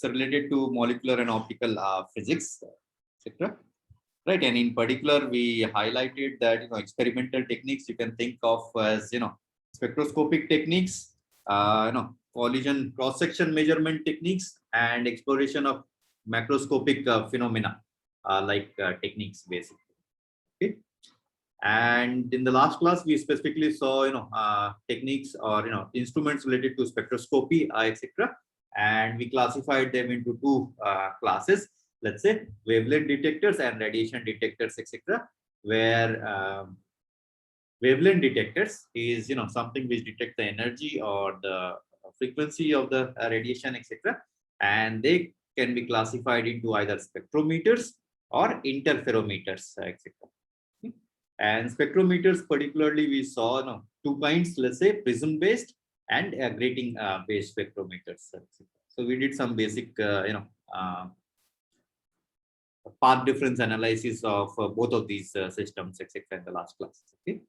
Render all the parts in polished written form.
topics related to molecular and optical physics, etc. Right, and in particular, we highlighted that experimental techniques you can think of as spectroscopic techniques, collision cross-section measurement techniques, and exploration of macroscopic phenomena techniques basically. Okay. And in the last class, we specifically saw techniques or instruments related to spectroscopy, etc. And we classified them into two classes. Let's say wavelength detectors and radiation detectors, etc. Where wavelength detectors is something which detect the energy or the frequency of the radiation, etc. And they can be classified into either spectrometers or interferometers, etc. And spectrometers, particularly, we saw two kinds, let's say prism based and grating based spectrometers. So we did some basic, path difference analysis of both of these systems, etc. in the last class. Okay.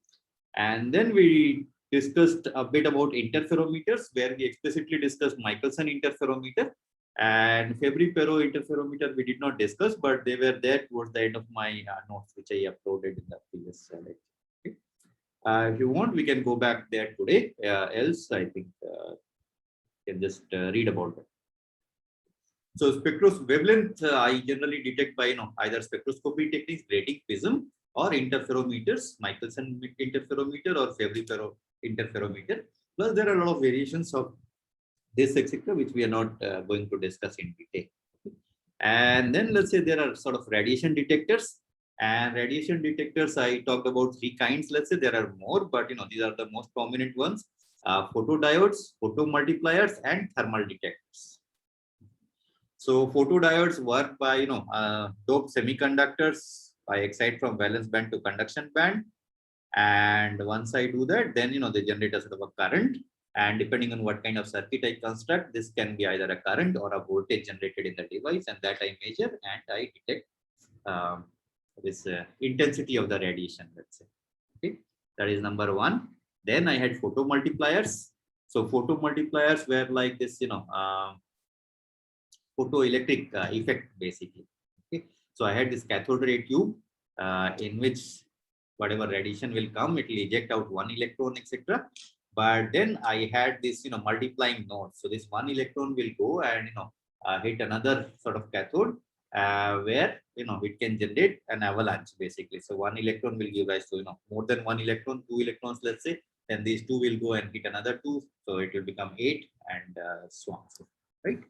And then we discussed a bit about interferometers, where we explicitly discussed Michelson interferometer. And Fabry-Perot interferometer we did not discuss, but they were there towards the end of my notes, which I uploaded in the previous lecture. Okay. If you want, we can go back there today. Else, I think you can just read about it. So wavelength, I generally detect by either spectroscopy techniques, grating, prism, or interferometers, Michelson interferometer or Fabry-Perot interferometer. Plus, there are a lot of variations of this, etc., which we are not going to discuss in detail. And then let's say there are sort of radiation detectors. And radiation detectors, I talked about three kinds. Let's say there are more, but these are the most prominent ones: photodiodes, photomultipliers, and thermal detectors. So photodiodes work by doped semiconductors. I excite from valence band to conduction band, and once I do that, then they generate a sort of a current. And depending on what kind of circuit I construct, this can be either a current or a voltage generated in the device, and that I measure and I detect this intensity of the radiation, let's say. Okay, that is number one. Then I had photomultipliers. So photomultipliers were like this, photoelectric effect basically. Okay, so I had this cathode ray tube in which whatever radiation will come, it will eject out one electron, etc. But then I had this, multiplying node. So this one electron will go and, hit another sort of cathode where, it can generate an avalanche basically. So one electron will give rise to, more than one electron, two electrons, let's say, then these two will go and hit another two. So it will become 8 and so on. So, right.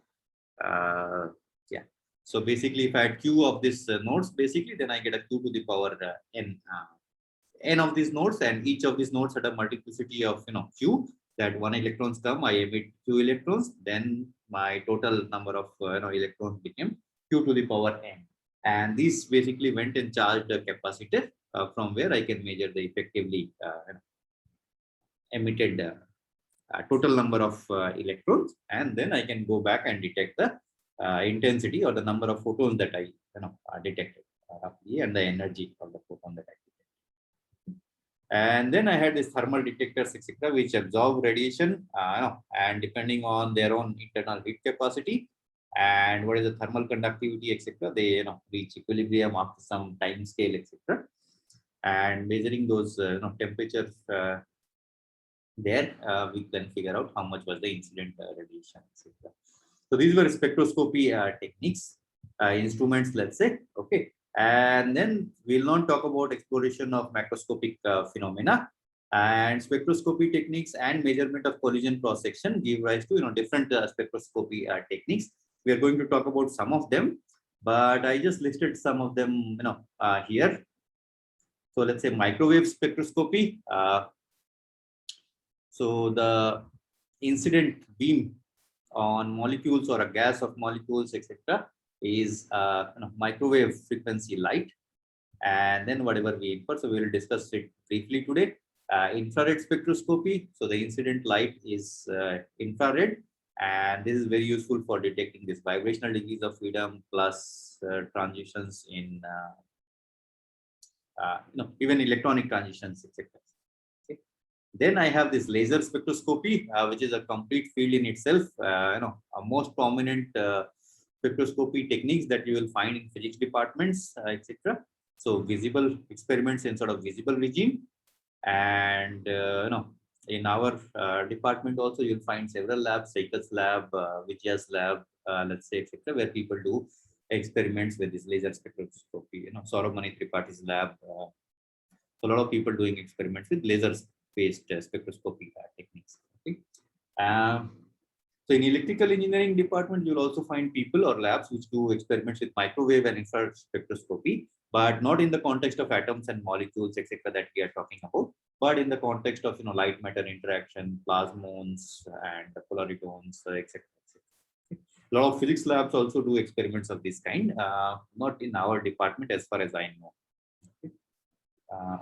Yeah. So basically, if I had q of these nodes, basically, then I get a q to the power n of these nodes, and each of these nodes had a multiplicity of q. That one electrons come, I emit q electrons. Then my total number of electrons became q to the power n. And this basically went and charged a capacitor from where I can measure the effectively emitted total number of electrons, and then I can go back and detect the intensity or the number of photons that I detected roughly, and the energy of the photon that I detected. And then I had these thermal detectors, etc., which absorb radiation, and depending on their own internal heat capacity and what is the thermal conductivity, etc., they reach equilibrium after some time scale, etc. And measuring those temperatures there, we can figure out how much was the incident radiation, etc. So these were spectroscopy techniques, instruments, let's say. Okay. And then we'll not talk about exploration of macroscopic phenomena. And spectroscopy techniques and measurement of collision cross section give rise to different spectroscopy techniques. We are going to talk about some of them, but I just listed some of them here. So let's say microwave spectroscopy. So the incident beam on molecules or a gas of molecules, etc., is microwave frequency light. And then whatever we infer, so we will discuss it briefly today. Infrared spectroscopy. So the incident light is infrared, and this is very useful for detecting this vibrational degrees of freedom plus transitions in even electronic transitions, etc. Okay. Then I have this laser spectroscopy, which is a complete field in itself. A most prominent spectroscopy techniques that you will find in physics departments, etc. So visible experiments in sort of visible regime, and in our department also you'll find several labs, Saikal's lab, Vijay's lab, let's say, etc., where people do experiments with this laser spectroscopy. Saurabh Mani Tripaঠি's lab. So a lot of people doing experiments with laser-based spectroscopy techniques. Okay. So in electrical engineering department, you'll also find people or labs which do experiments with microwave and infrared spectroscopy, but not in the context of atoms and molecules, etc., that we are talking about, but in the context of light matter interaction, plasmons and polaritones, etc. A lot of physics labs also do experiments of this kind, not in our department as far as I know.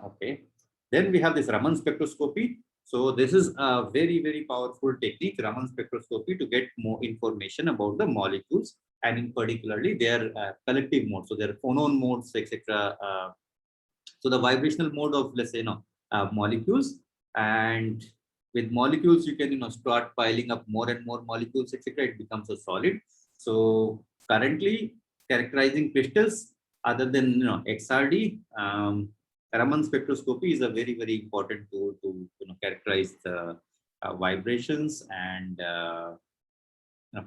Okay. Then we have this Raman spectroscopy. So this is a very, very powerful technique, Raman spectroscopy, to get more information about the molecules, and in particularly their collective mode. So their phonon modes, etc. So the vibrational mode of, let's say, molecules, and with molecules you can start piling up more and more molecules, etc. It becomes a solid. So currently characterizing crystals other than XRD, Raman spectroscopy is a very, very important tool to characterize the vibrations and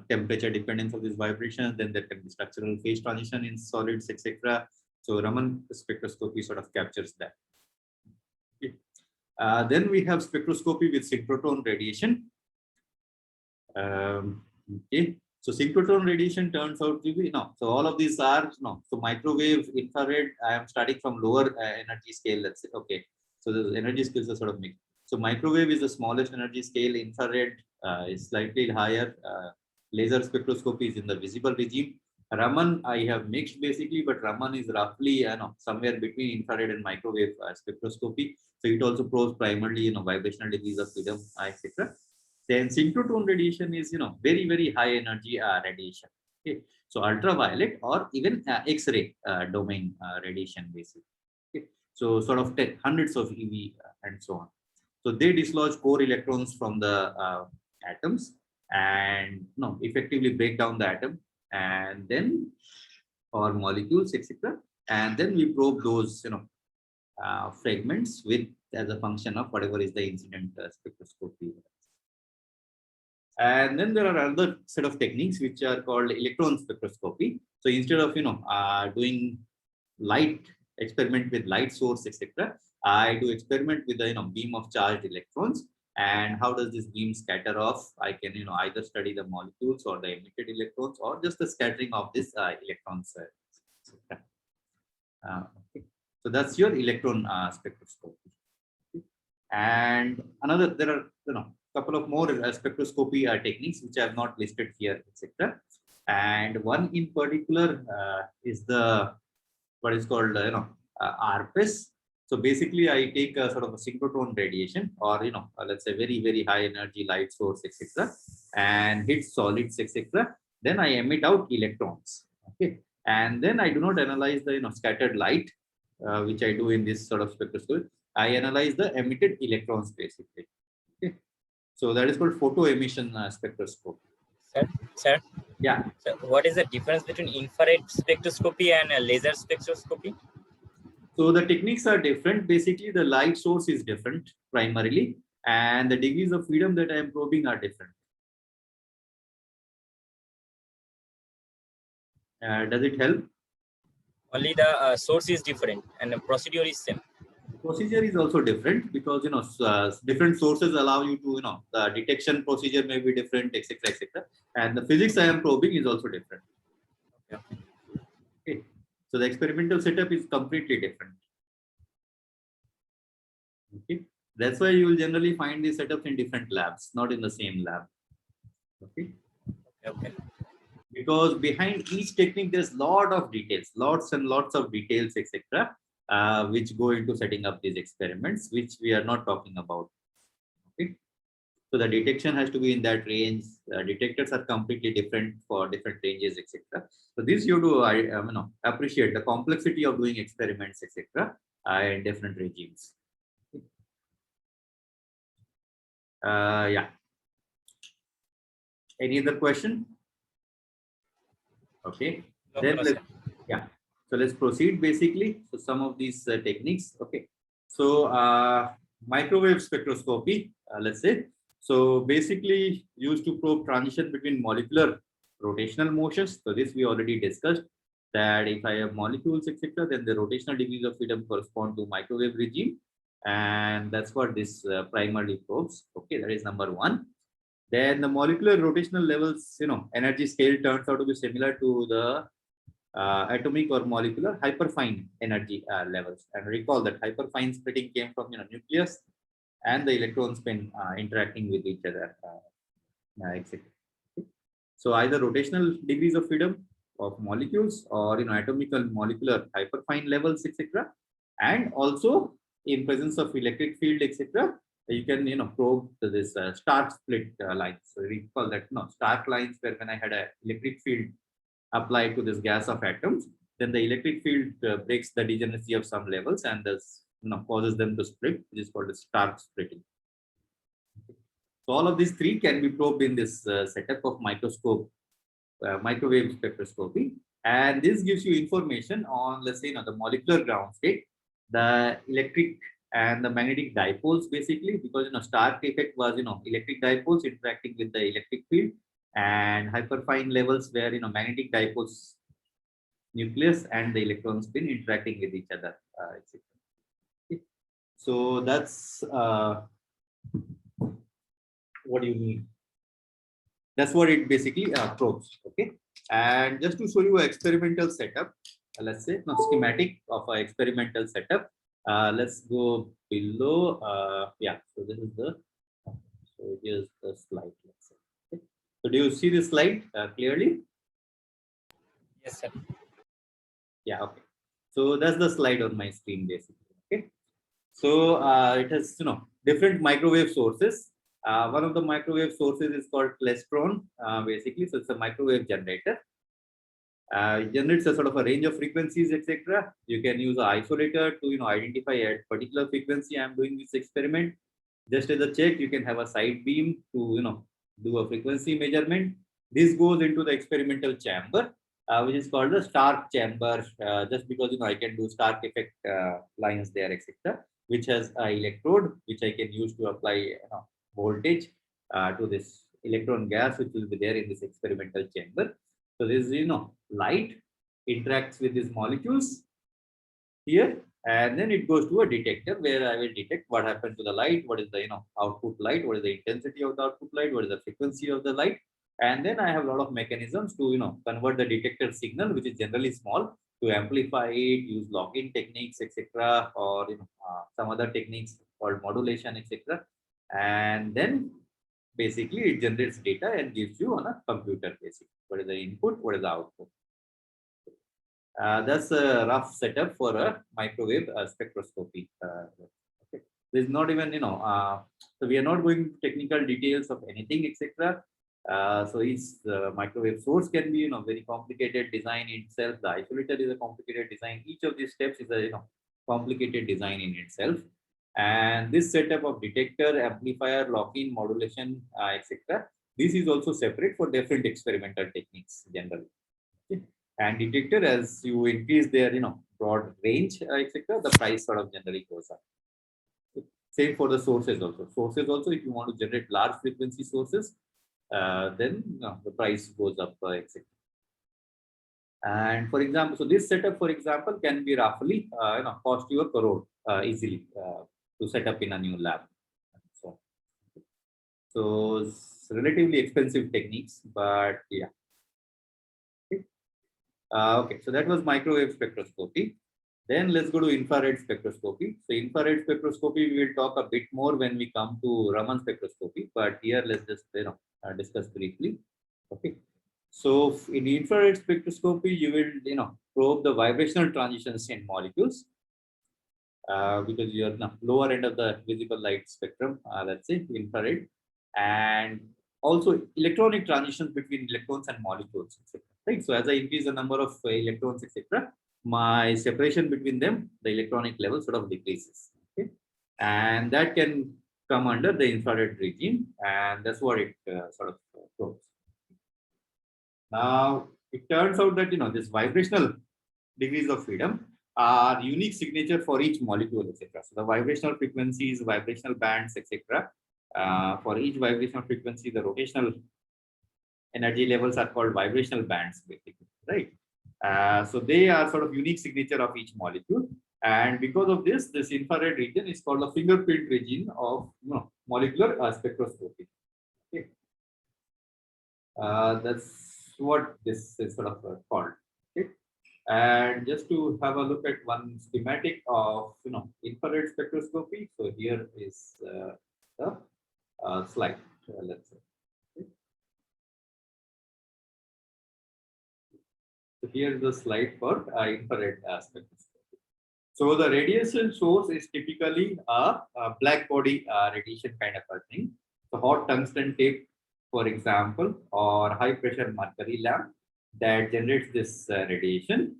temperature dependence of these vibrations. Then there can be structural phase transition in solids, etc. So Raman spectroscopy sort of captures that. Okay. Then we have spectroscopy with synchrotron radiation. Okay. So synchrotron radiation turns out to be so all of these are so microwave, infrared. I am starting from lower energy scale. Let's say, okay. So the energy scales are sort of mixed. So microwave is the smallest energy scale. Infrared is slightly higher. Laser spectroscopy is in the visible regime. Raman I have mixed basically, but Raman is roughly somewhere between infrared and microwave spectroscopy. So it also probes primarily vibrational degrees of freedom, etc. Then synchrotron radiation is very, very high energy radiation. Okay. So ultraviolet or even X-ray domain radiation basically. Okay. So sort of hundreds of EV and so on. So they dislodge core electrons from the atoms and effectively break down the atom, and then or molecules, etc. And then we probe those fragments with as a function of whatever is the incident spectroscopy. And then there are other set of techniques which are called electron spectroscopy. So instead of doing light experiment with light source, etc., I do experiment with the beam of charged electrons. And how does this beam scatter off? I can either study the molecules or the emitted electrons, or just the scattering of this electrons. Okay. So that's your electron spectroscopy. Okay. And there are couple of more spectroscopy techniques which I have not listed here, etc. And one in particular is the what is called ARPES. So basically, I take a sort of a synchrotron radiation, or let's say very, very high energy light source, etc., and hit solids, etc. Then I emit out electrons. Okay, and then I do not analyze the scattered light, which I do in this sort of spectroscopy. I analyze the emitted electrons basically. Okay. So that is called photo emission spectroscopy. Sir? Yeah. So what is the difference between infrared spectroscopy and laser spectroscopy? So the techniques are different. Basically, the light source is different primarily, and the degrees of freedom that I am probing are different. Does it help? Only the source is different and the procedure is same. Procedure is also different because different sources allow you to the detection procedure may be different, etc., etc. And the physics I am probing is also different. Okay. So the experimental setup is completely different. Okay. That's why you will generally find these setups in different labs, not in the same lab. Okay. Okay. Because behind each technique, there's lots and lots of details, etc., which go into setting up these experiments, which we are not talking about. Okay. So the detection has to be in that range. Detectors are completely different for different ranges, etc. So this you do appreciate the complexity of doing experiments, etc., in different regimes. Yeah. Any other question? Okay. No, Then no, let's, sir. yeah. So let's proceed basically. So some of these techniques. Okay. So microwave spectroscopy, let's say. So basically used to probe transition between molecular rotational motions. So this we already discussed, that if I have molecules, etc., then the rotational degrees of freedom correspond to microwave regime. And that's what this primarily probes. Okay, that is number one. Then the molecular rotational levels, energy scale turns out to be similar to the atomic or molecular hyperfine energy levels. And recall that hyperfine splitting came from nucleus and the electron spin interacting with each other, etc. So either rotational degrees of freedom of molecules or atomical molecular hyperfine levels, etc. And also in presence of electric field, etc. You can probe this Stark split lines. So recall that Stark lines where when I had a electric field applied to this gas of atoms, then the electric field breaks the degeneracy of some levels and thus causes them to split, which is called a Stark splitting. So all of these three can be probed in this setup of microscope, microwave spectroscopy, and this gives you information on, let's say, the molecular ground state, the electric and the magnetic dipoles, basically, because Stark effect was electric dipoles interacting with the electric field, and hyperfine levels where magnetic dipoles, nucleus and the electron spin interacting with each other, etc. Okay. So that's what you need. That's what it basically probes. Okay. And just to show you an experimental setup, let's say schematic of an experimental setup. Let's go below. Yeah. So this is the. So here's the slide. Let's say. Okay. So do you see this slide clearly? Yes, sir. Yeah. Okay. So that's the slide on my screen basically. Okay. So it has different microwave sources. One of the microwave sources is called klestron, basically. So it's a microwave generator. Generates a sort of a range of frequencies, etc. You can use an isolator to identify at particular frequency I'm doing this experiment. Just as a check, you can have a side beam to do a frequency measurement. This goes into the experimental chamber, which is called the Stark chamber, just because I can do Stark effect lines there, etc. Which has an electrode which I can use to apply voltage to this electron gas, which will be there in this experimental chamber. So this light interacts with these molecules here, and then it goes to a detector where I will detect what happened to the light, what is the output light, what is the intensity of the output light, what is the frequency of the light, and then I have a lot of mechanisms to convert the detector signal, which is generally small, to amplify it, use lock-in techniques, etc., or some other techniques called modulation, etc. And then basically it generates data and gives you on a computer basically what is the input, what is the output. That's a rough setup for a microwave spectroscopy. Okay. There's not even so we are not going to technical details of anything, etc. So each microwave source can be very complicated design itself. The isolator is a complicated design. Each of these steps is a complicated design in itself. And this setup of detector, amplifier, lock-in, modulation, etc. This is also separate for different experimental techniques generally. Okay. And detector, as you increase their broad range, etc., the price sort of generally goes up. Same for the sources also. Sources also, if you want to generate large frequency sources, then the price goes up, etc. And for example, so this setup, for example, can be roughly cost you 1 crore easily to set up in a new lab. So it's relatively expensive techniques, but yeah. Okay, so that was microwave spectroscopy. Then let's go to infrared spectroscopy. So infrared spectroscopy, we will talk a bit more when we come to Raman spectroscopy, but here let's just discuss briefly. Okay. So in infrared spectroscopy, you will probe the vibrational transitions in molecules because you're lower end of the visible light spectrum, let's say infrared, and also electronic transitions between electrons and molecules, etc. Right. So as I increase the number of electrons, etc., my separation between them, the electronic level sort of decreases. Okay. And that can come under the infrared regime, and that's what it sort of probes. Now, it turns out that this vibrational degrees of freedom are unique signature for each molecule, etc. So the vibrational frequencies, vibrational bands, etc. For each vibrational frequency, the rotational energy levels are called vibrational bands, basically, right? So they are sort of unique signature of each molecule, and because of this, this infrared region is called the fingerprint region of molecular spectroscopy. Okay. That's what this is sort of called. Okay. And just to have a look at one schematic of infrared spectroscopy. So here is the slide. Let's say. So here's the slide for infrared spectroscopy. So the radiation source is typically a black body radiation kind of a thing. So hot tungsten tape, for example, or high pressure mercury lamp that generates this radiation.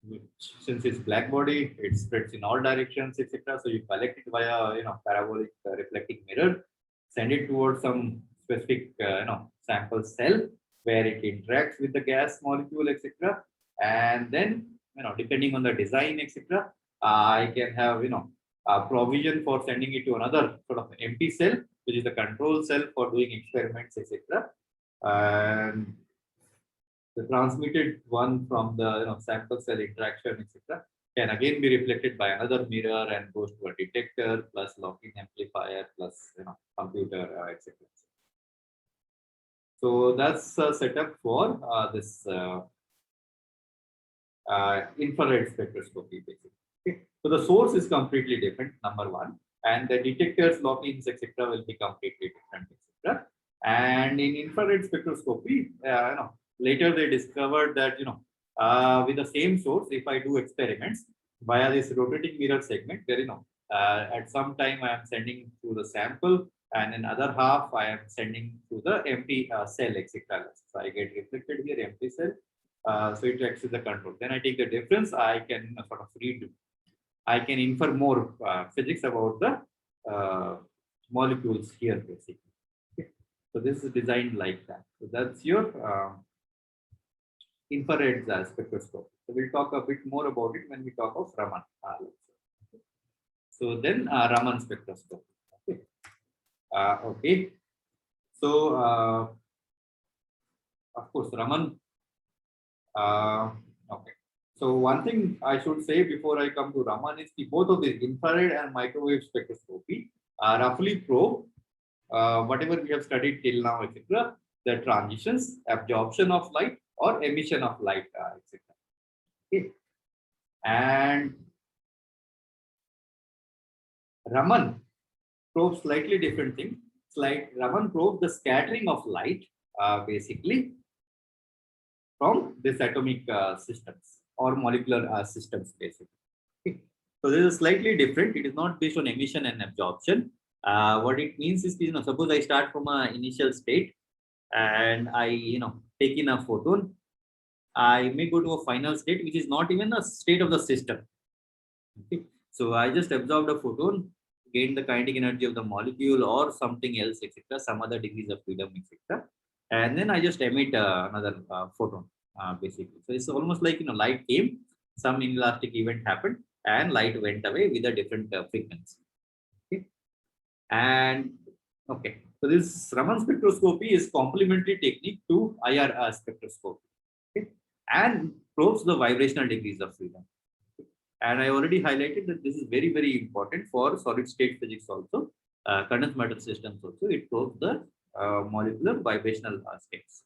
Which, since it's black body, it spreads in all directions, etc. So you collect it via parabolic reflecting mirror, send it towards some specific sample cell where it interacts with the gas molecule, etc. And then depending on the design, etc. I can have a provision for sending it to another sort of empty cell, which is the control cell for doing experiments, etc. And the transmitted one from the sample cell interaction, etc., can again be reflected by another mirror and goes to a detector plus lock-in amplifier plus computer, etc. So that's a setup for this infrared spectroscopy, basically. Okay. So the source is completely different, number one, and the detectors, lock-ins, etc., will be completely different, etc. And in infrared spectroscopy, later they discovered that with the same source, if I do experiments via this rotating mirror segment, where at some time I am sending to the sample, and in other half I am sending to the empty cell, etc. So I get reflected here empty cell. So it acts as the control. Then I take the difference. I can sort of redo. I can infer more physics about the molecules here, basically. Okay. So this is designed like that. So that's your infrared spectroscope. So we'll talk a bit more about it when we talk of Raman. So then Raman spectroscopy. Okay. Okay. So of course Raman. Okay. So one thing I should say before I come to Raman is both of the infrared and microwave spectroscopy roughly probe whatever we have studied till now, etc. The transitions, absorption of light or emission of light, etc. Okay. And Raman probes slightly different thing. Raman probes the scattering of light, basically, from this atomic systems or molecular systems, basically. Okay. So this is slightly different. It is not based on emission and absorption. What it means is, suppose I start from an initial state and I, take in a photon. I may go to a final state, which is not even a state of the system. Okay. So I just absorbed a photon, gain the kinetic energy of the molecule or something else, etc., some other degrees of freedom, etc. And then I just emit another photon, basically. So it's almost like, light came, some inelastic event happened, and light went away with a different frequency. Okay. And okay, so this Raman spectroscopy is complementary technique to IR spectroscopy, okay, and probes the vibrational degrees of freedom. And I already highlighted that this is very, very important for solid state physics also, condensed matter systems also. It probes the molecular vibrational states.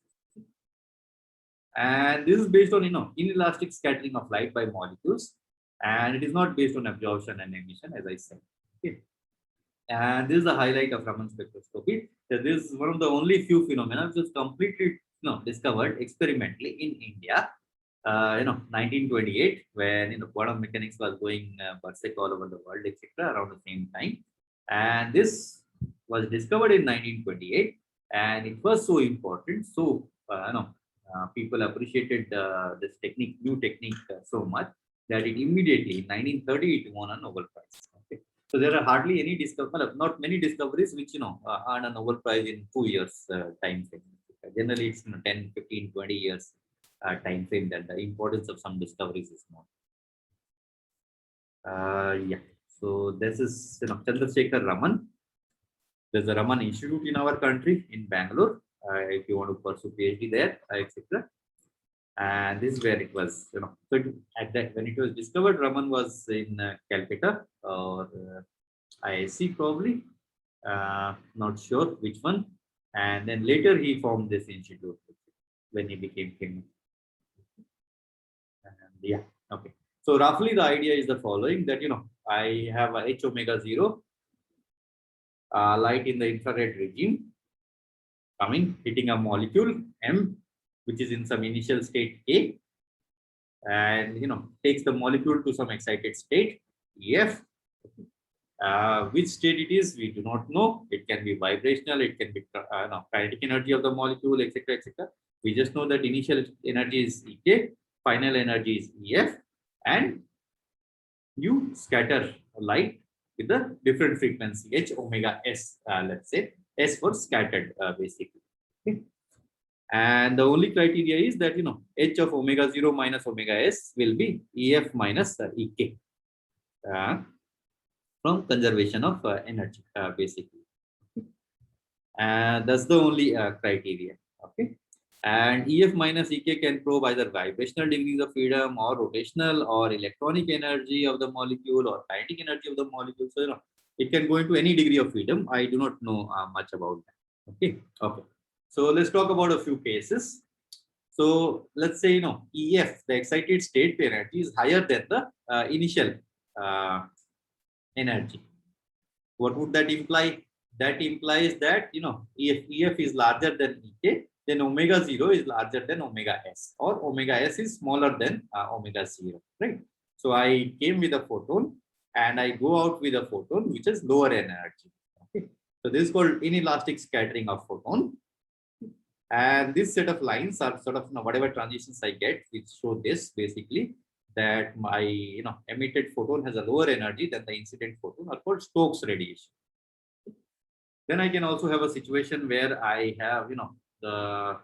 And this is based on, inelastic scattering of light by molecules. And it is not based on absorption and emission, as I said. Okay. And this is the highlight of Raman spectroscopy. So this is one of the only few phenomena which was completely discovered experimentally in India. 1928, when quantum mechanics was going berserk all over the world, etc., around the same time. And this was discovered in 1928, and it was so important. So people appreciated this technique, new technique, so much that it immediately in 1930 it won a Nobel Prize. Okay. So there are hardly any not many discoveries which earn a Nobel Prize in 2 years time frame. Generally, it's 10, 15, 20 years time frame, that the importance of some discoveries is known. Yeah. So this is Chandrasekhar Raman. There's a Raman Institute in our country in Bangalore. If you want to pursue PhD there, etc. And this is where it was, so at that when it was discovered, Raman was in Calcutta or ISC probably, not sure which one. And then later he formed this institute when he became famous. And yeah, okay. So roughly the idea is the following, that I have a H omega 0 light in the infrared regime coming, hitting a molecule M, which is in some initial state K, and takes the molecule to some excited state EF. Which state it is, we do not know. It can be vibrational, it can be kinetic energy of the molecule, etc., etc. We just know that initial energy is Ek, final energy is EF, and you scatter light with a different frequency H omega S. Let's say S for scattered, basically. Okay. And the only criteria is that H of omega 0 minus omega S will be EF minus Ek. From conservation of energy, basically. And that's the only criteria. Okay. And EF minus Ek can probe either vibrational degrees of freedom or rotational or electronic energy of the molecule or kinetic energy of the molecule. So it can go into any degree of freedom. I do not know much about that. Okay. Okay. So let's talk about a few cases. So let's say EF, the excited state energy, is higher than the initial energy. What would that imply? That implies that if EF is larger than Ek, then omega 0 is larger than omega S, or omega S is smaller than omega 0, right? So I came with a photon and I go out with a photon which is lower energy. Okay. So this is called inelastic scattering of photon. And this set of lines are sort of whatever transitions I get, which show this basically, that my emitted photon has a lower energy than the incident photon, are called Stokes radiation. Then I can also have a situation where I have the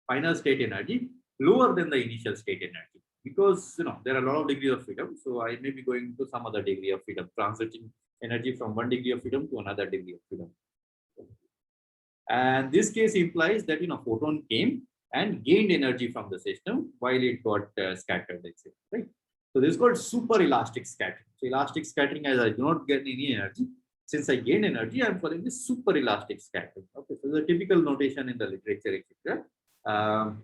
final state energy lower than the initial state energy, because there are a lot of degrees of freedom. So I may be going to some other degree of freedom, transiting energy from one degree of freedom to another degree of freedom. And this case implies that photon came and gained energy from the system while it got scattered, etc. Right? So this is called super elastic scattering. So elastic scattering, as I do not get any energy, since I gain energy, I am calling this super elastic scattering. Okay, so the typical notation in the literature, etc.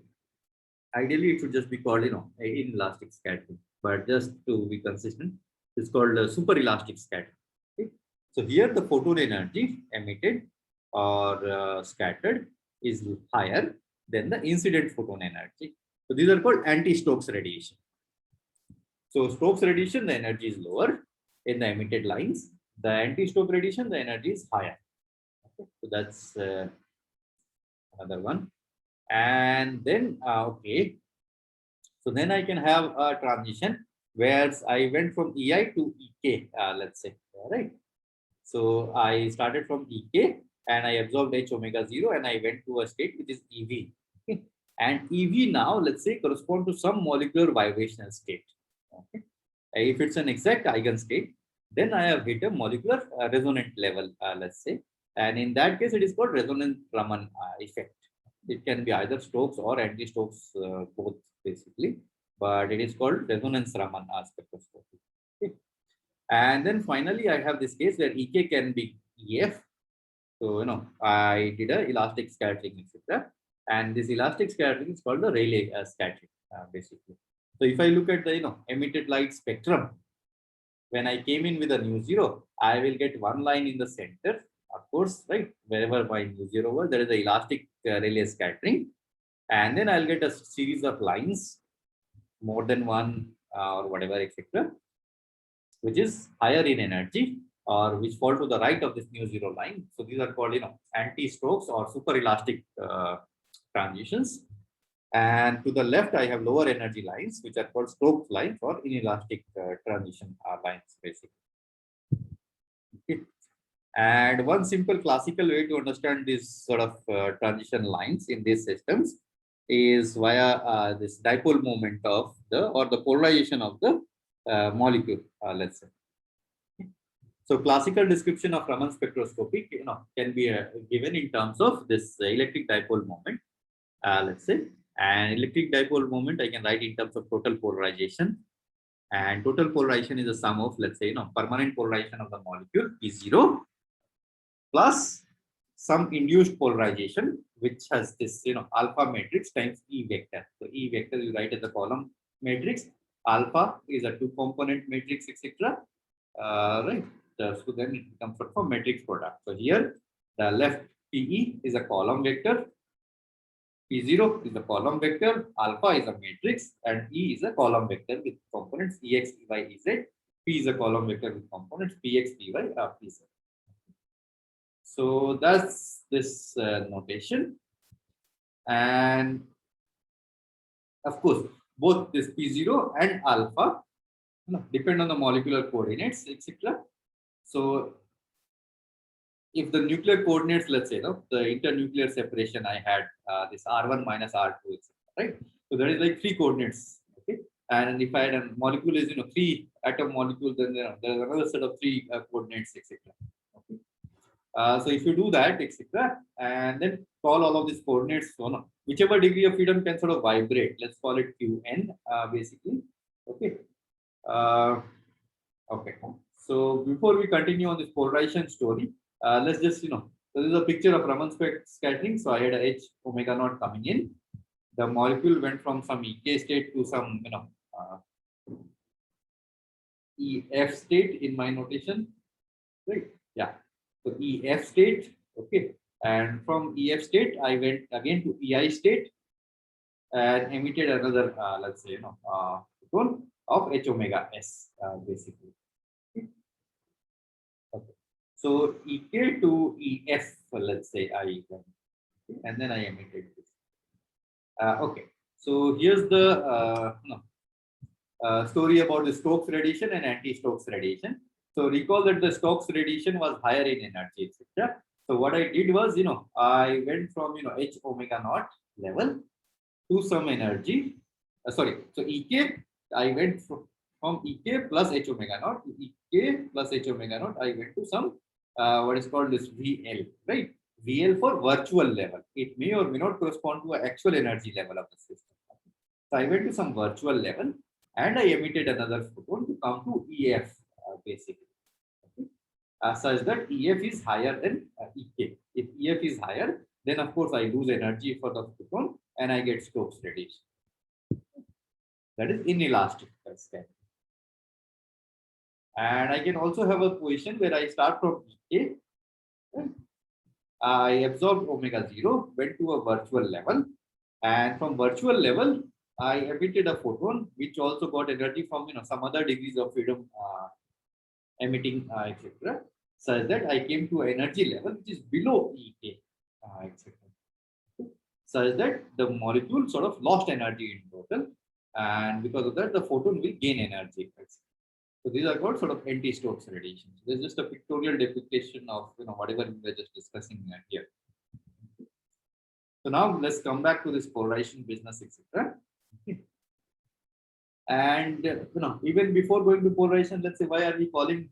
Ideally, it should just be called inelastic scattering, but just to be consistent, it's called super elastic scattering. Okay? So here the photon energy emitted or scattered is higher than the incident photon energy. So these are called anti-Stokes radiation. So Stokes radiation, the energy is lower in the emitted lines. The anti-Stokes radiation, the energy is higher. Okay. So that's another one. And then, okay. So then I can have a transition where I went from EI to EK, let's say, right? So I started from EK and I absorbed H omega 0 and I went to a state which is EV. Okay. And EV now, let's say, correspond to some molecular vibrational state. Okay. If it's an exact eigenstate, then I have hit a molecular resonant level, let's say. And in that case, it is called resonant Raman effect. It can be either Stokes or anti-Stokes, both basically, but it is called resonance Raman spectroscopy. Okay. And then finally, I have this case where Ek can be EF. So, I did a elastic scattering, etc. And this elastic scattering is called the Rayleigh scattering, basically. So if I look at the, emitted light spectrum, when I came in with a nu zero, I will get one line in the center, of course, right? Wherever my nu zero was, there is the elastic Rayleigh scattering. And then I'll get a series of lines, more than one or whatever, etc., which is higher in energy, or which fall to the right of this nu zero line. So these are called, anti-Stokes or super elastic transitions. And to the left, I have lower energy lines, which are called Stokes lines or inelastic transition lines, basically. Okay. And one simple classical way to understand these sort of transition lines in these systems is via this dipole moment of the polarization of the molecule, let's say. So classical description of Raman spectroscopy, can be given in terms of this electric dipole moment, let's say. And electric dipole moment I can write in terms of total polarization. And total polarization is a sum of, let's say, permanent polarization of the molecule P0 plus some induced polarization, which has this, alpha matrix times E vector. So E vector you write as a column matrix. Alpha is a two-component matrix, etc. Right. So then it becomes from matrix product. So here the left PE is a column vector. P0 is a column vector, alpha is a matrix, and E is a column vector with components Ex, Ey, Ez. P is a column vector with components Px, Py, Pz. So that's this notation. And of course, both this P0 and alpha depend on the molecular coordinates, etc. So if the nuclear coordinates, let's say, the internuclear separation I had, this R1 minus R2, etc., right? So there is like 3 coordinates, okay? And if I had a molecule is, 3 atom molecule, then there is another set of 3 coordinates, etc. Okay? So if you do that, etc., and then call all of these coordinates, so whichever degree of freedom can sort of vibrate, let's call it Qn, basically, okay? Okay. So before we continue on this polarization story, let's just, so this is a picture of Raman scattering. So I had a H omega naught coming in. The molecule went from some EK state to some, EF state in my notation, right? Yeah. So EF state, okay. And from EF state, I went again to EI state and emitted another, let's say, photon of H omega S, basically. Okay. So EK to EF, let's say I went, okay, and then I emitted this. Okay. So here's the story about the Stokes radiation and anti-Stokes radiation. So recall that the Stokes radiation was higher in energy, etc. So what I did was, I went from, H omega naught level to some energy. So EK, I went from EK plus H omega naught to EK plus H omega naught. I went to some what is called this VL, right? VL for virtual level. It may or may not correspond to an actual energy level of the system. So I went to some virtual level and I emitted another photon to come to EF, basically. Okay? Such that EF is higher than EK. If EF is higher, then of course I lose energy for the photon and I get Stokes radiation. That is inelastic scattering. And I can also have a position where I start from EK. I absorbed omega 0, went to a virtual level, and from virtual level, I emitted a photon which also got energy from some other degrees of freedom emitting, etc. Such that I came to an energy level which is below EK, etc. Such that the molecule sort of lost energy in total, and because of that, the photon will gain energy. So these are called sort of anti-Stokes radiation. So there's just a pictorial depiction of whatever we were just discussing here. So now let's come back to this polarization business, etc. Okay. And even before going to polarization, let's say why are we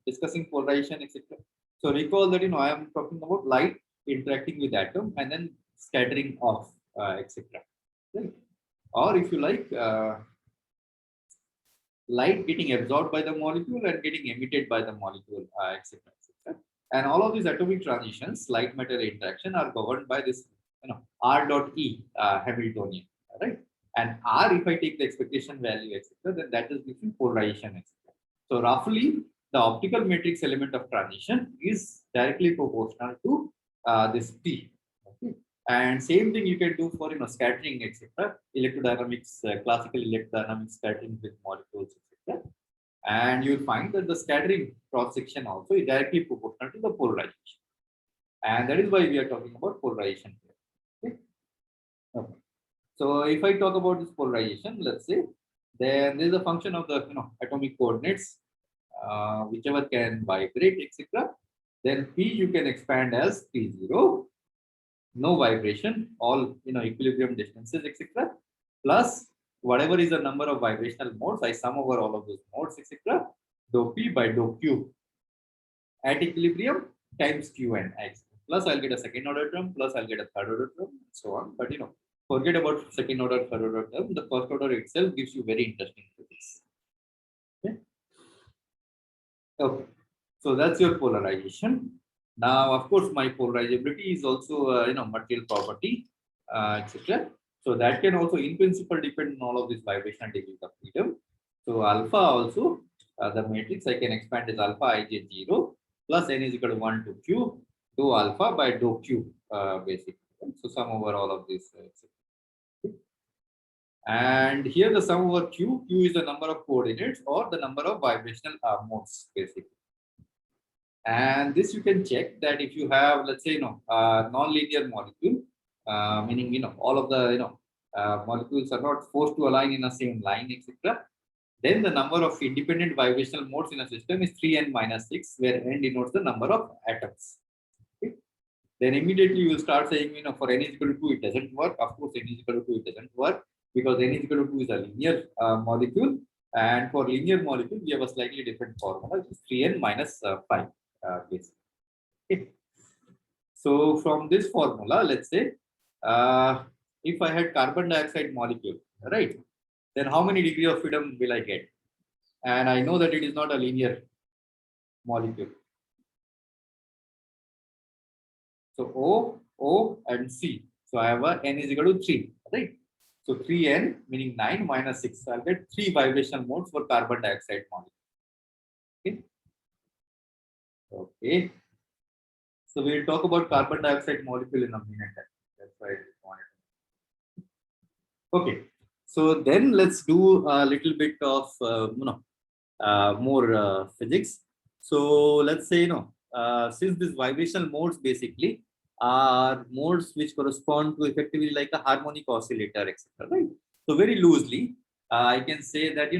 discussing polarization, etc. So recall that I am talking about light interacting with atom and then scattering off, etc. Right? Or if you like, light getting absorbed by the molecule and getting emitted by the molecule, etc. And all of these atomic transitions, light matter interaction, are governed by this, R dot E Hamiltonian, right? And R, if I take the expectation value, etc., then that is between polarization, etc. So roughly, the optical matrix element of transition is directly proportional to this P. Okay? And same thing you can do for scattering, etc. Electrodynamics, classical electrodynamics scattering with molecules, etc. And you'll find that the scattering cross section also is directly proportional to the polarization. And that is why we are talking about polarization here. Okay. Okay. So if I talk about this polarization, let's say, then there is a function of the atomic coordinates, whichever can vibrate, etc. Then P you can expand as P0. no vibration, all equilibrium distances, etc. Plus whatever is the number of vibrational modes, I sum over all of those modes, etc. Dou P by dou Q at equilibrium times Qn x. Plus I'll get a second order term, plus I'll get a third order term, and so on. But forget about second order, third order term. The first order itself gives you very interesting physics. Okay. Okay. So that's your polarization. Now, of course, my polarizability is also material property, etc. So that can also, in principle, depend on all of these vibrational degrees of freedom. So alpha also, the matrix I can expand is alpha ij 0 plus n is equal to 1 to q dou alpha by dou q, basically. So sum over all of this, etc. And here the sum over q is the number of coordinates or the number of vibrational modes, basically. And this you can check that if you have, let's say, non-linear molecule, meaning, all of the, molecules are not forced to align in the same line, etc. Then the number of independent vibrational modes in a system is 3n minus 6, where n denotes the number of atoms. Okay? Then immediately you will start saying, for n is equal to 2, it doesn't work. Of course, n is equal to 2, it doesn't work because n is equal to 2 is a linear molecule. And for linear molecule, we have a slightly different formula, which is 3n minus 5. Okay. So from this formula, let's say, if I had carbon dioxide molecule, right, then how many degree of freedom will I get? And I know that it is not a linear molecule. So O, and C. So I have a n is equal to 3, right? So 3n meaning 9 minus 6. So I'll get 3 vibrational modes for carbon dioxide molecule. Okay. Okay. So we'll talk about carbon dioxide molecule in a minute. That's why I wanted to. Okay. So then let's do a little bit of more physics. So let's say since these vibrational modes basically are modes which correspond to effectively like a harmonic oscillator, etc. Right? So very loosely, I can say that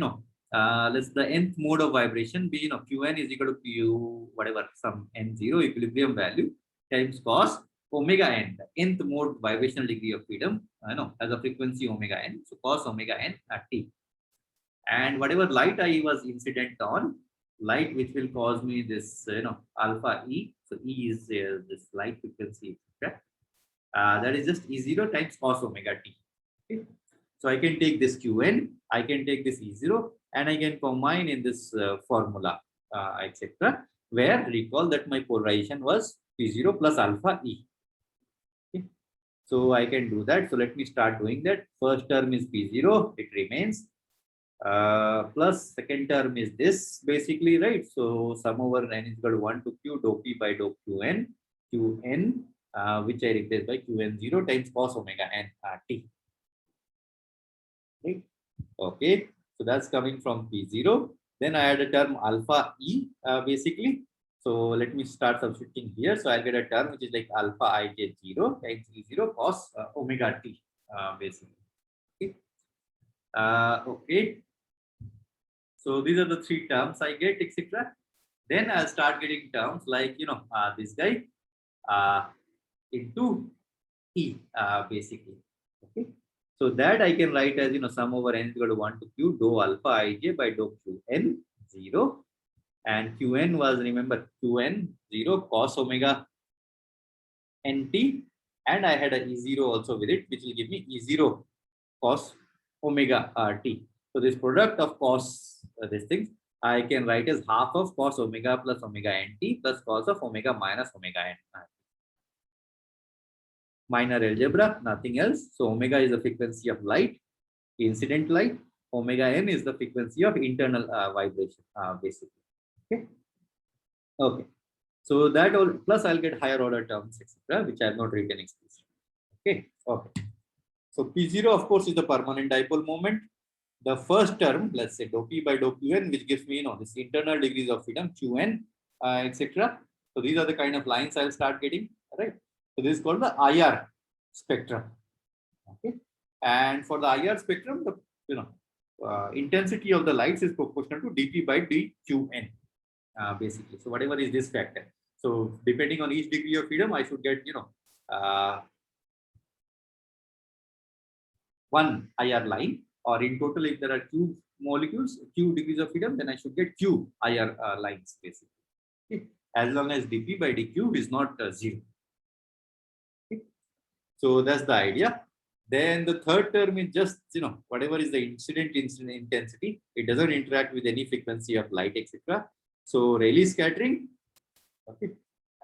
let's the nth mode of vibration be Qn is equal to Q whatever some n0 equilibrium value times cos omega n, the nth mode vibrational degree of freedom, as a frequency omega n. So cos omega n at t. And whatever light I was incident on, light which will cause me this alpha E. So E is this light frequency, okay? That is just E0 times cos omega t. Okay? So I can take this Qn, I can take this E0, and I can combine in this formula, etc. Where recall that my polarization was P0 plus alpha E. Okay? So I can do that. So let me start doing that. First term is P0, it remains. Plus second term is this basically, right? So sum over n is equal to 1 to q dou p by dou qn, which I replace by qn0 times cos omega n t. Right? Okay, so that's coming from P0. Then I add a term alpha E basically. So let me start substituting here. So I'll get a term which is like alpha ij0 times E0 cos omega t basically. Okay. Okay. So these are the 3 terms I get, etc. Then I'll start getting terms like this guy into E basically. Okay. So that I can write as sum over n equal to 1 to q dou alpha ij by dou qn 0, and qn was, remember, qn 0 cos omega nt, and I had a E0 also with it, which will give me E0 cos omega t. So this product of cos these things I can write as half of cos omega plus omega nt plus cos of omega minus omega n. Minor algebra, nothing else. So omega is the frequency of light, incident light. Omega n is the frequency of internal vibration, basically. Okay. Okay. So that all plus I'll get higher order terms, etc., which I have not written explicitly. Okay. Okay. So P0, of course, is the permanent dipole moment. The first term, let's say dou p by dou qn, which gives me this internal degrees of freedom qn, etc. So these are the kind of lines I'll start getting, right? So this is called the IR spectrum. Okay, and for the IR spectrum, the intensity of the lights is proportional to dp by dqn, basically. So whatever is this factor. So depending on each degree of freedom, I should get one IR line, or in total, if there are q molecules, q degrees of freedom, then I should get q IR lines basically. Okay. As long as dp by dq is not 0. Okay. So that's the idea. Then the third term is just, whatever is the incident intensity, it doesn't interact with any frequency of light, etc. So Rayleigh scattering. Okay.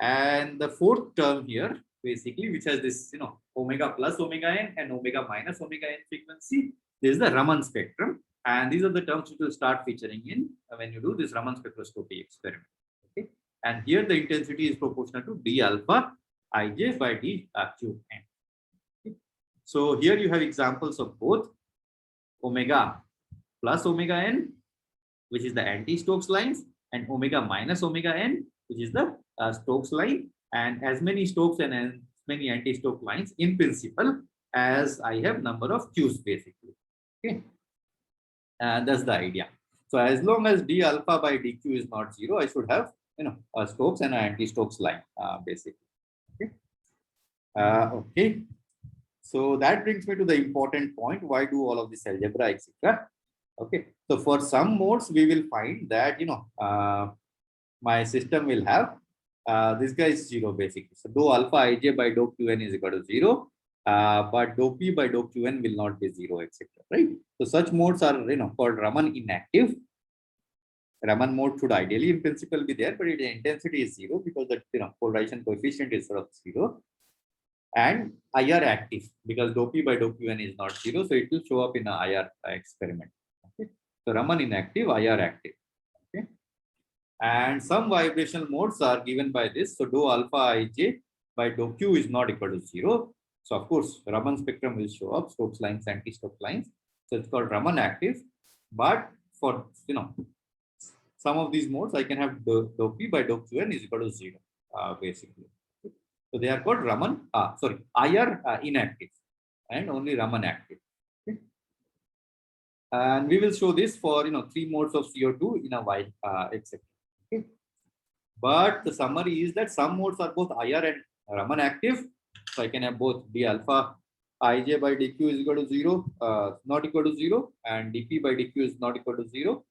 And the fourth term here, basically, which has this, omega plus omega n and omega minus omega n frequency, this is the Raman spectrum. And these are the terms which will start featuring in when you do this Raman spectroscopy experiment. Okay. And here the intensity is proportional to d alpha ij by d q n. Okay. So here you have examples of both omega plus omega n, which is the anti-Stokes lines, and omega minus omega n, which is the Stokes line, and as many Stokes and as many anti-Stokes lines in principle as I have number of Qs basically. Okay, and that's the idea. So as long as d alpha by dq is not 0, I should have a Stokes and an anti-Stokes line basically. Okay. Okay. So that brings me to the important point. Why do all of this algebra, etc.? Okay. So for some modes, we will find that my system will have this guy is 0 basically. So dou alpha ij by dou qn is equal to 0, but dou p by dou qn will not be 0, etc. Right? So such modes are called Raman inactive. Raman mode should ideally in principle be there, but its intensity is 0 because the polarization coefficient is sort of 0. And IR active because dou p by dou qn is not 0, so it will show up in a IR experiment. Okay. So Raman inactive, IR active. Okay. And some vibrational modes are given by this. So dou alpha ij by dou q is not equal to 0. So of course, Raman spectrum will show up, Stokes lines, anti-Stokes lines. So it's called Raman active. But for some of these modes, I can have dou p by dou qn is equal to 0, basically. So they are called Raman, IR inactive and only Raman active. Okay. And we will show this for 3 modes of CO2 in a while, etc. Okay. But the summary is that some modes are both IR and Raman active. So I can have both d alpha ij by dq is equal to 0, not equal to 0, and dp by dq is not equal to 0.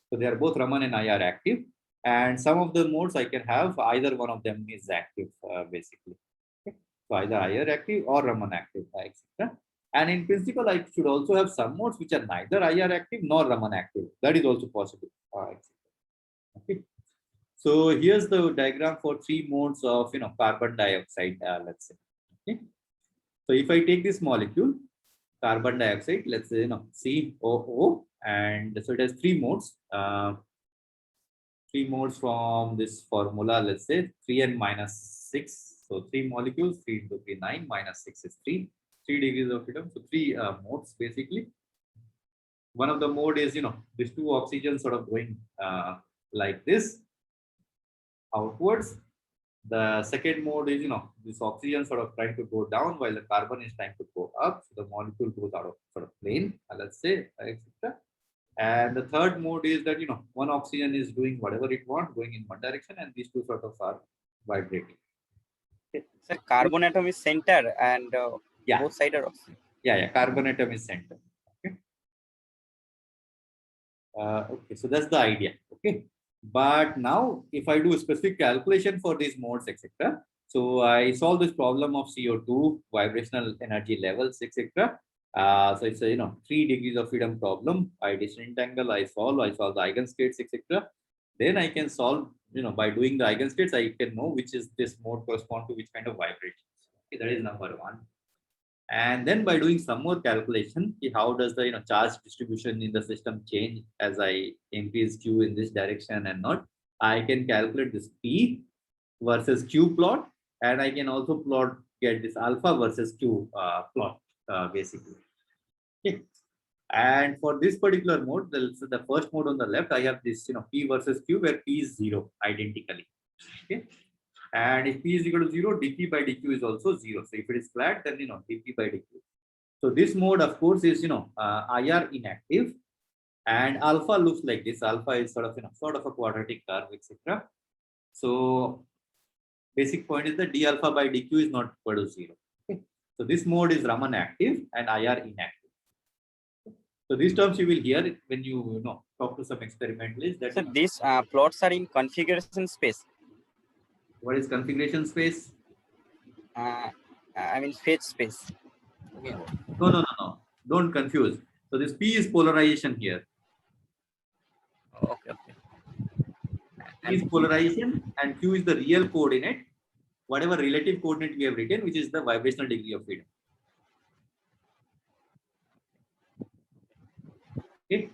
So they are both Raman and IR active. And some of the modes I can have either one of them is active, basically. Okay. So either IR active or Raman active, etc. And in principle, I should also have some modes which are neither IR active nor Raman active. That is also possible, etc. Okay. So here's the diagram for 3 modes of carbon dioxide, let's say. Okay. So if I take this molecule, carbon dioxide, let's say COO, and so it has 3 modes. 3 modes from this formula, let's say 3n minus 6. So 3 molecules, 3 into 3, 9, minus 6 is 3. 3 degrees of freedom. So 3 modes basically. One of the mode is, these 2 oxygens sort of going like this outwards. The second mode is, this oxygen sort of trying to go down while the carbon is trying to go up. So the molecule goes out of sort of plane, let's say, etc. And the third mode is that, one oxygen is doing whatever it wants, going in one direction, and these 2 sort of are vibrating. Okay. So carbon atom is center and both sides are oxygen. Yeah, carbon atom is center. Okay. Okay, so that's the idea. Okay. But now, if I do a specific calculation for these modes, etc., so I solve this problem of CO2 vibrational energy levels, etc. So it's a 3 degrees of freedom problem. I disentangle, I solve the eigenstates, etc. Then I can solve, by doing the eigenstates, I can know which is this mode correspond to which kind of vibrations. Okay, that is number 1. And then by doing some more calculation, how does the charge distribution in the system change as I increase Q in this direction and not, I can calculate this P versus Q plot, and I can also get this alpha versus Q plot basically. Okay. And for this particular mode, the first mode on the left, I have this P versus Q where P is 0 identically. Okay. And if P is equal to 0, dP by dQ is also 0. So if it is flat, then dP by dQ. So this mode, of course, is IR inactive, and alpha looks like this. Alpha is sort of a quadratic curve, etc. So basic point is that d alpha by dQ is not equal to 0. Okay. So this mode is Raman active and IR inactive. So these terms you will hear it when you know talk to some experimentalists. That So these plots are in configuration space. what is configuration space? I mean phase space. Okay. No. Don't confuse. So this P is polarization here. Okay. P is polarization and Q is the real coordinate, whatever relative coordinate we have written, which is the vibrational degree of freedom. Okay.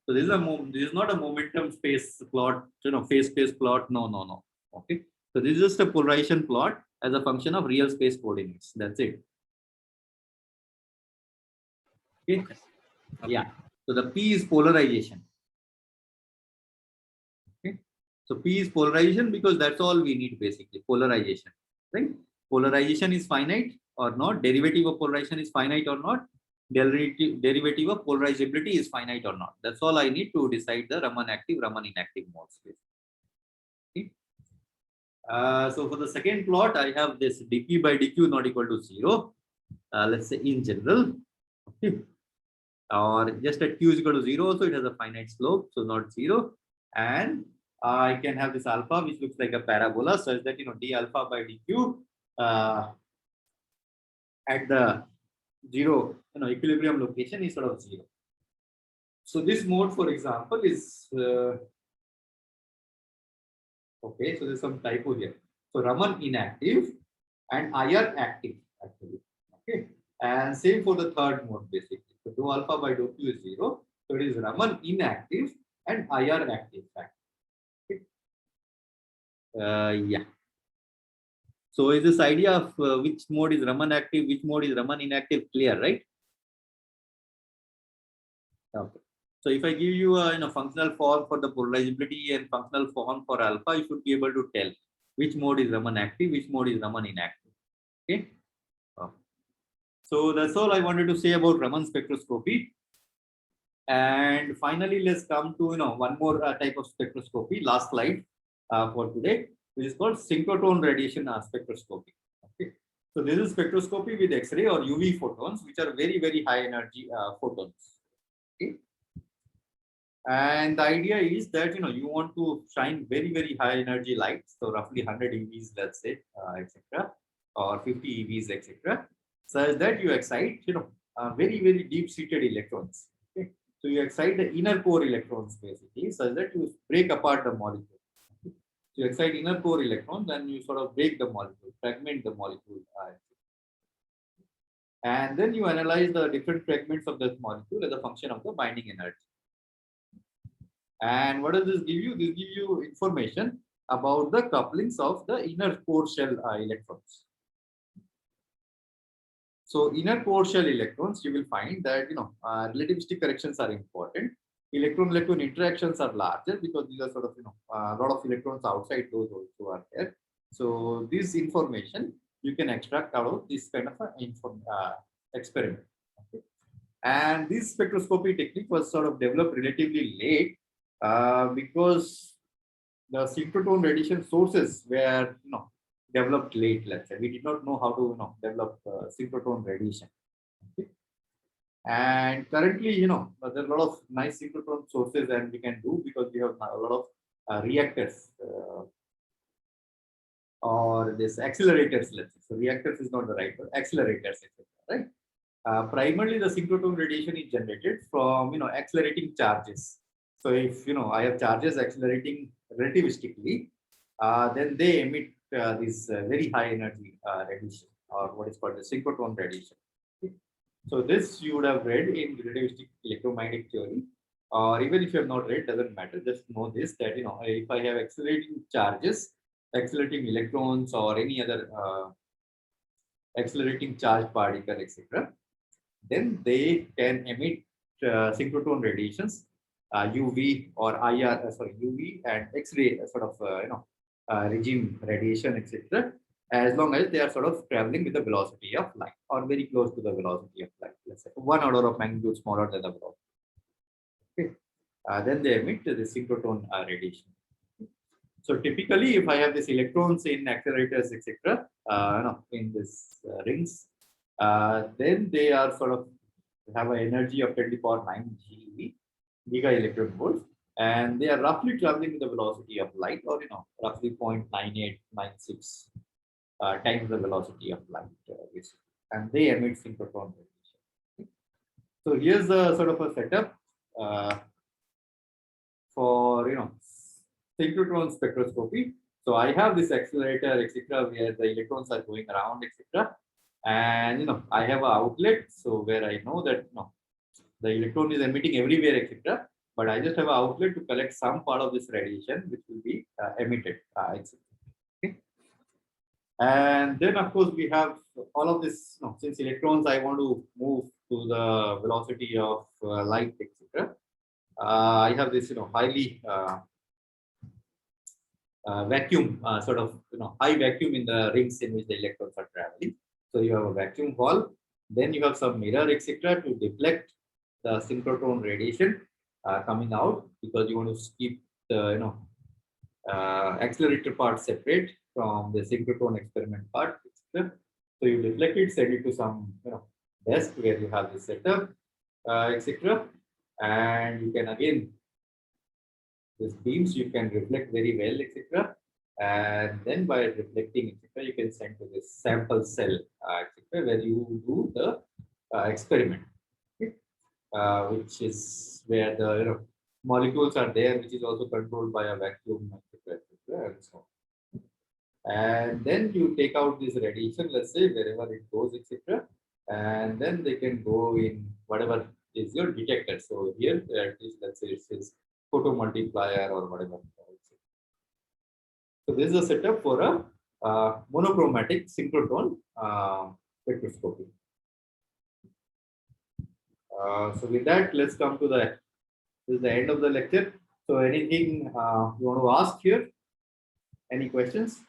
So this is this is not a momentum space plot, phase space plot. No. Okay. So this is just a polarization plot as a function of real space coordinates. That's it. Okay. Yeah. So the P is polarization. Okay. So P is polarization because that's all we need basically, polarization, right? Polarization is finite or not, derivative of polarization is finite or not, derivative of polarizability is finite or not. That's all I need to decide the Raman active, Raman inactive modes. Okay. So for the second plot, I have this dp by dq not equal to 0. Let's say in general, okay, or just at q is equal to 0, so it has a finite slope, so not 0. And I can have this alpha, which looks like a parabola, such that d alpha by dq at the 0 equilibrium location is sort of 0. So this mode, for example, is okay. So there's some typo here. So Raman inactive and IR active actually. Okay, and same for the third mode basically. So dou alpha by dou q is 0. So it is Raman inactive and IR active. Okay. Yeah. So is this idea of which mode is Raman active, which mode is Raman inactive clear, right? Okay. So if I give you a functional form for the polarizability and functional form for alpha, you should be able to tell which mode is Raman active, which mode is Raman inactive. Okay. So that's all I wanted to say about Raman spectroscopy. And finally, let's come to one more type of spectroscopy. Last slide for today, which is called synchrotron radiation spectroscopy. Okay. So this is spectroscopy with X-ray or UV photons, which are very, very high energy photons. Okay. And the idea is that you want to shine very, very high energy light, so roughly 100 EVs, let's say, etc., or 50 EVs, etc., such that you excite very, very deep-seated electrons. Okay? So you excite the inner core electrons basically, such that you break apart the molecule. Okay? So you excite inner core electrons, and you sort of break the molecule, fragment the molecule. And then you analyze the different fragments of this molecule as a function of the binding energy. And what does this give you? This gives you information about the couplings of the inner core shell electrons. So inner core shell electrons, you will find that relativistic corrections are important. Electron-electron interactions are larger because these are sort of a lot of electrons outside those also are there. So this information you can extract out of this kind of experiment. Okay. And this spectroscopy technique was sort of developed relatively late because the synchrotron radiation sources were developed late. Let's say we did not know how to develop synchrotron radiation. Okay. And currently, there are a lot of nice synchrotron sources, and we can do because we have a lot of reactors or this accelerators. Let's say so. Reactors is not the right word. Accelerators, etc. Right. Primarily, the synchrotron radiation is generated from accelerating charges. So if I have charges accelerating relativistically, then they emit this very high energy radiation, or what is called the synchrotron radiation. Okay. So this you would have read in relativistic electromagnetic theory, or even if you have not read, doesn't matter. Just know this, that if I have accelerating charges, accelerating electrons, or any other accelerating charged particle, etc., then they can emit synchrotron radiations, UV or IR, UV and X-ray sort of regime radiation, etc., as long as they are sort of traveling with the velocity of light or very close to the velocity of light, let's say 1 order of magnitude smaller than the velocity. Okay. Then they emit the synchrotron radiation. So typically, if I have these electrons in accelerators, etc., in this rings, then they are sort of have an energy of 10 to the power 9 GeV, giga electron volts, and they are roughly traveling with the velocity of light, or roughly 0.9896 times the velocity of light, basically. And they emit synchrotron radiation. So here's a sort of a setup for synchrotron spectroscopy. So I have this accelerator, etc., where the electrons are going around, etc. And I have an outlet, so where I know that the electron is emitting everywhere, etc. But I just have an outlet to collect some part of this radiation, which will be emitted, etc. Okay. And then, of course, we have all of this. Since electrons, I want to move to the velocity of light, etc. I have this, highly vacuum, sort of, high vacuum in the rings in which the electrons are traveling. So you have a vacuum wall. Then you have some mirror, etc., to deflect the synchrotron radiation coming out, because you want to keep the accelerator part separate from the synchrotron experiment part, etc. So you deflect it, send it to some desk where you have this setup, etc. And you can again, these beams you can reflect very well, etc. And then by reflecting, etc., you can send to this sample cell, etc., where you do the experiment, okay? Which is where the molecules are there, which is also controlled by a vacuum, etc., etc., and so on. And then you take out this radiation, let's say wherever it goes, etc., and then they can go in whatever is your detector. So here it is, let's say it says photomultiplier or whatever. So this is a setup for a monochromatic synchrotron spectroscopy. So with that, let's come to this is the end of the lecture. So anything you want to ask here? Any questions?